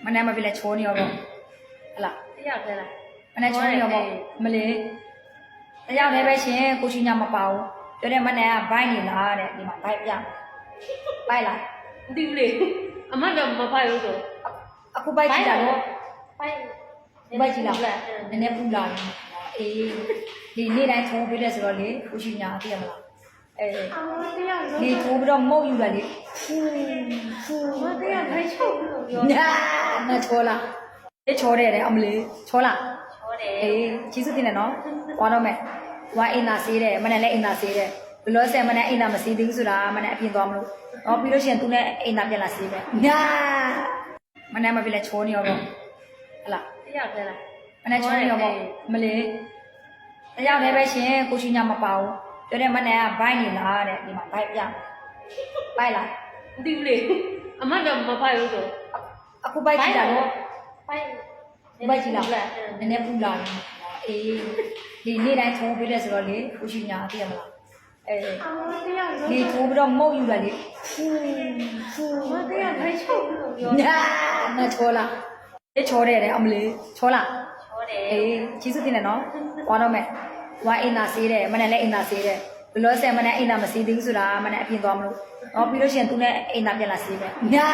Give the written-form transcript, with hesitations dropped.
မနေ့မပြလဲချိုးနေရောပေါ့ဟလာ တရားခဲလား မနေ့ချိုးနေရောပေါ့မလေးတရားလည်းပဲရှင်ကိုရှိညာမပါဘူးပြောတဲ့မနေ့ကဘိုက်နေလားတဲ့ဒီမှာဘိုက်ပြဘိုက်လား မသိဘူးလေအမတော့မဖိုက်ဘူးဆို အခုဘိုက်ကြည့်တာတော့ ဖိုက် ဘိုက်ကြည့်လားနည်းနည်းပူလာတယ်အေးဒီနေ့တိုင်းချိုးပြတဲ့ဆိုတော့လေကိုရှိညာသိရမလားအေး အမတရားလို့ ဒီချိုးပြီးတော့မုတ်ယူလာလေ မတရားခိုင်းချုပ်လို့ပြော ညာမချိုးလားအေးချိုးတယ်အမလေးချိုးလား ချောတယ် အေးကျေးဇူးတင်တယ်နော်။သွားတော့မယ်။ဝါအိမ်သာဆေးတယ်မနေ့လည်းအိမ်သာဆေးတယ်ဘလို့ဆက်မနေ့အိမ်သာမဆေးသေးဘူးဆိုတာမနေ့အပြင်သွားမလို့။ဟောပြီးလို့ရှိရင်သူနဲ့အိမ်သာပြန်လာဆေးပဲ။ညာမနေ့မပြလဲချိုးနေရောပေါ့ဟလာ တရားခဲလား မနေ့ချိုးနေရောပေါ့မလေးတရားလည်းပဲရှင်ကိုရှိညာမပါဘူးပြောတဲ့မနေ့ကဘိုက်နေလားတဲ့ဒီမှာဘိုက်ပြဘိုက်လား မသိဘူးလေအမတော့မဖိုက်ဘူးဆို အခုဘိုက်ကြည့်တာတော့ ဖိုက် ဘိုက်ကြည့်လားနည်းနည်းပူလာတယ်အေးဒီနေ့တိုင်းချိုးပြတဲ့ဆိုတော့လေကိုရှိညာသိရမလားအေး အမတရားလို့ ဒီချိုးပြီးတော့မုတ်ယူလာလေ မတရားခိုင်းချုပ်လို့ပြော ညာမချိုးလားအေးချိုးတယ်အမလေးချိုးလား ချောတယ် အေးကျေးဇူးတင်တယ်နော်သွားတော့မယ်ဝါအိမ်သာဆေးတယ်မနေ့လည်းအိမ်သာဆေးတယ်ဘလို့ဆက်မနေ့အိမ်သာမဆေးသေးဘူးဆိုတာမနေ့အပြင်သွားမလို့ဟောပြီးလို့ရှိရင်သူနဲ့အိမ်သာပြန်လာဆေးပဲညာ